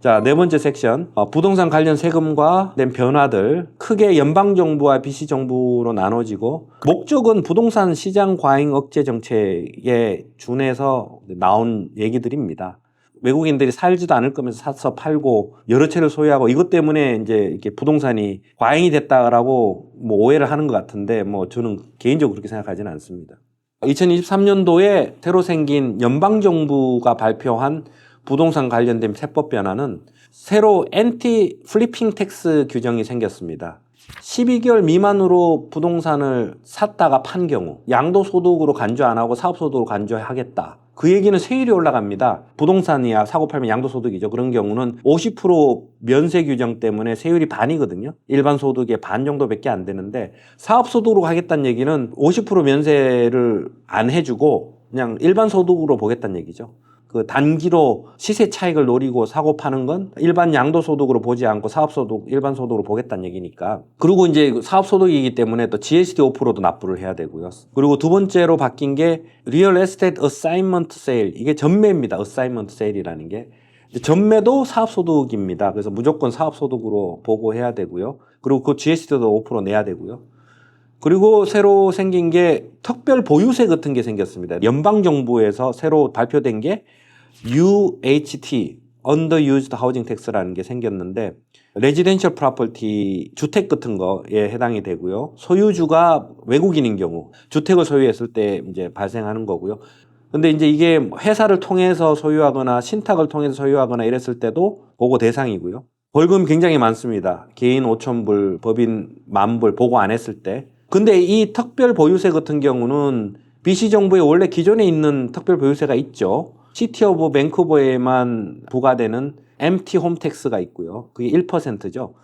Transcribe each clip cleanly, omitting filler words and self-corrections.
자, 네 번째 섹션. 부동산 관련 세금과 변화들. 크게 연방정부와 BC정부로 나눠지고, 목적은 부동산 시장 과잉 억제 정책에 준해서 나온 얘기들입니다. 외국인들이 살지도 않을 거면서 사서 팔고 여러 채를 소유하고 이것 때문에 이제 이렇게 부동산이 과잉이 됐다라고 뭐 오해를 하는 것 같은데 뭐 저는 개인적으로 그렇게 생각하지는 않습니다. 2023년도에 새로 생긴 연방정부가 발표한 부동산 관련된 세법 변화는 새로 엔티 플리핑 텍스 규정이 생겼습니다. 12개월 미만으로 부동산을 샀다가 판 경우 양도소득으로 간주 안 하고 사업소득으로 간주하겠다. 그 얘기는 세율이 올라갑니다. 부동산이야 사고 팔면 양도소득이죠. 그런 경우는 50% 면세 규정 때문에 세율이 반이거든요. 일반 소득의 반 정도밖에 안 되는데 사업소득으로 하겠다는 얘기는 50% 면세를 안 해주고 그냥 일반 소득으로 보겠다는 얘기죠. 그 단기로 시세 차익을 노리고 사고 파는 건 일반 양도소득으로 보지 않고 사업소득, 일반 소득으로 보겠다는 얘기니까. 그리고 이제 사업소득이기 때문에 또 GST 5%도 납부를 해야 되고요. 그리고 두 번째로 바뀐 게 Real Estate Assignment Sale. 이게 전매입니다. Assignment Sale이라는 게. 전매도 사업소득입니다. 그래서 무조건 사업소득으로 보고해야 되고요. 그리고 그 GST도 5% 내야 되고요. 그리고 새로 생긴 게 특별 보유세 같은 게 생겼습니다. 연방정부에서 새로 발표된 게 UHT, Underused Housing Tax라는 게 생겼는데 레지덴셜 프로퍼티, 주택 같은 거에 해당이 되고요. 소유주가 외국인인 경우 주택을 소유했을 때 이제 발생하는 거고요. 근데 이제 이게 회사를 통해서 소유하거나 신탁을 통해서 소유하거나 이랬을 때도 보고 대상이고요. 벌금 굉장히 많습니다. 개인 5,000불, 법인 10,000불 보고 안 했을 때. 근데 이 특별 보유세 같은 경우는 BC 정부에 원래 기존에 있는 특별 보유세가 있죠. 시티 오브 밴쿠버에만 부과되는 empty home tax가 있고요. 그게 1%죠.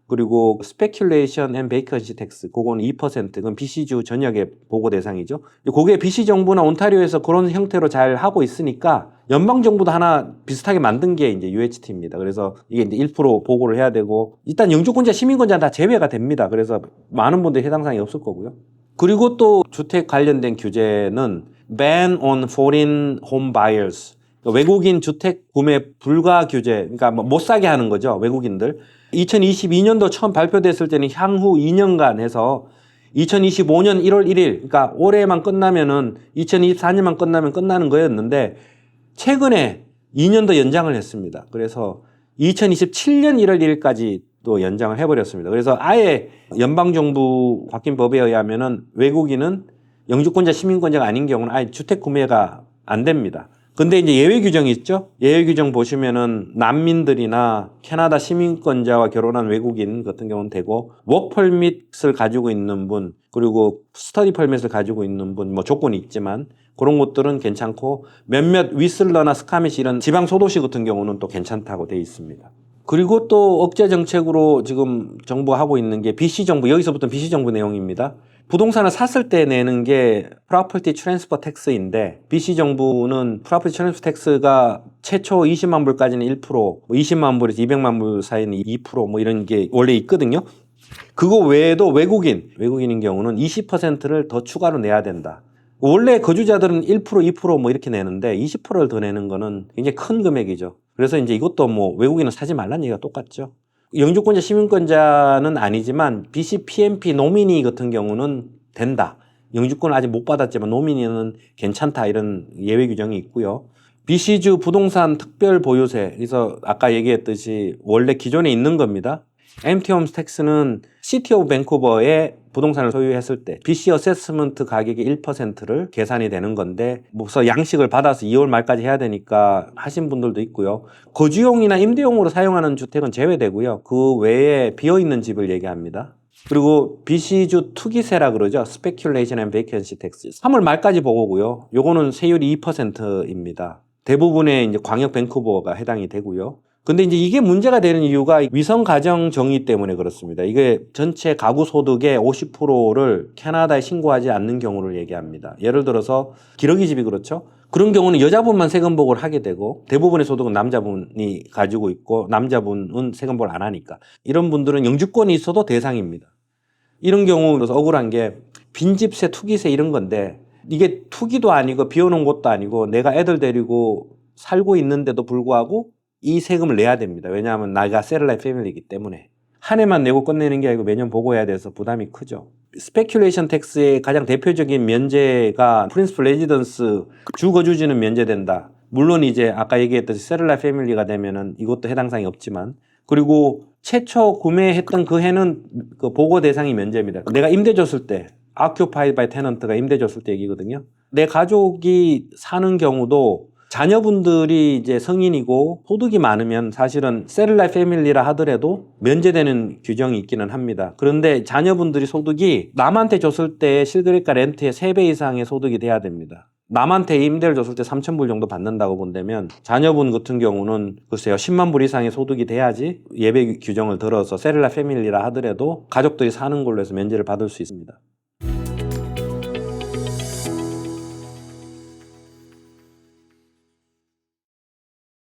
그리고 speculation and vacancy tax, 그건 2%, 그건 BC주 전역의 보고 대상이죠. 그게 BC 정부나 온타리오에서 그런 형태로 잘 하고 있으니까 연방 정부도 하나 비슷하게 만든 게 이제 UHT입니다. 그래서 이게 이제 1% 보고를 해야 되고 일단 영주권자, 시민권자 다 제외가 됩니다. 그래서 많은 분들이 해당 사항이 없을 거고요. 그리고 또 주택 관련된 규제는 ban on foreign home buyers, 외국인 주택 구매 불가 규제, 그러니까 못 사게 하는 거죠. 외국인들. 2022년도 처음 발표됐을 때는 향후 2년간 해서 2025년 1월 1일, 그러니까 올해만 끝나면은 2024년만 끝나면 끝나는 거였는데 최근에 2년 더 연장을 했습니다. 그래서 2027년 1월 1일까지 또 연장을 해버렸습니다. 그래서 아예 연방정부 바뀐 법에 의하면은 외국인은 영주권자, 시민권자가 아닌 경우는 아예 주택 구매가 안 됩니다. 근데 이제 예외 규정이 있죠? 예외 규정 보시면은 난민들이나 캐나다 시민권자와 결혼한 외국인 같은 경우는 되고, 워크퍼밋을 가지고 있는 분, 그리고 스터디 퍼밋을 가지고 있는 분, 뭐 조건이 있지만, 그런 것들은 괜찮고, 몇몇 위슬러나 스카미시 이런 지방 소도시 같은 경우는 또 괜찮다고 돼 있습니다. 그리고 또 억제 정책으로 지금 정부가 하고 있는 게 BC 정부, 여기서부터 BC 정부 내용입니다. 부동산을 샀을 때 내는 게 Property Transfer Tax인데 BC 정부는 Property Transfer Tax가 최초 20만 불까지는 1%, 20만 불에서 200만 불 사이는 2% 이런 게 원래 있거든요. 그거 외에도 외국인인 경우는 20%를 더 추가로 내야 된다. 원래 거주자들은 1%, 2% 이렇게 내는데 20%를 더 내는 거는 굉장히 큰 금액이죠. 그래서 이제 이것도 외국인은 사지 말라는 얘기가 똑같죠. 영주권자, 시민권자는 아니지만 BC PMP 노미니 같은 경우는 된다. 영주권을 아직 못 받았지만 노미니는 괜찮다. 이런 예외 규정이 있고요. BC주 부동산 특별 보유세, 그래서 아까 얘기했듯이 원래 기존에 있는 겁니다. empty homes tax는 시티 오브 밴쿠버에 부동산을 소유했을 때 BC 어세스먼트 가격의 1%를 계산이 되는 건데 그래서 양식을 받아서 2월 말까지 해야 되니까 하신 분들도 있고요. 거주용이나 임대용으로 사용하는 주택은 제외되고요. 그 외에 비어있는 집을 얘기합니다. 그리고 BC주 투기세라 그러죠. Speculation and Vacancy Tax. 3월 말까지 보고고요. 요거는 세율이 2%입니다. 대부분의 이제 광역 밴쿠버가 해당이 되고요. 근데 이제 이게 문제가 되는 이유가 위성 가정 정의 때문에 그렇습니다. 이게 전체 가구 소득의 50%를 캐나다에 신고하지 않는 경우를 얘기합니다. 예를 들어서 기러기 집이 그렇죠. 그런 경우는 여자분만 세금 보고를 하게 되고 대부분의 소득은 남자분이 가지고 있고 남자분은 세금 보고를 안 하니까 이런 분들은 영주권이 있어도 대상입니다. 이런 경우로서 억울한 게 빈집세, 투기세 이런 건데 이게 투기도 아니고 비워놓은 곳도 아니고 내가 애들 데리고 살고 있는데도 불구하고 이 세금을 내야 됩니다. 왜냐하면 나가 셀룰라이트 패밀리이기 때문에. 한 해만 내고 끝내는 게 아니고 매년 보고해야 돼서 부담이 크죠. 스페큘레이션 텍스의 가장 대표적인 면제가 프린시플 레지던스 주거주지는 면제된다. 물론 이제 아까 얘기했듯이 셀룰라이트 패밀리가 되면은 이것도 해당 사항이 없지만, 그리고 최초 구매했던 그 해는 그 보고 대상이 면제입니다. 내가 임대 줬을 때 occupied by tenant가 임대 줬을 때 얘기거든요. 내 가족이 사는 경우도 자녀분들이 이제 성인이고 소득이 많으면 사실은 셀룰라이트 패밀리라 하더라도 면제되는 규정이 있기는 합니다. 그런데 자녀분들이 소득이 남한테 줬을 때 실거래가 렌트의 3배 이상의 소득이 돼야 됩니다. 남한테 임대를 줬을 때 3,000불 정도 받는다고 본다면 자녀분 같은 경우는 글쎄요 10만 불 이상의 소득이 돼야지 예외 규정을 들어서 셀룰라이트 패밀리라 하더라도 가족들이 사는 걸로 해서 면제를 받을 수 있습니다.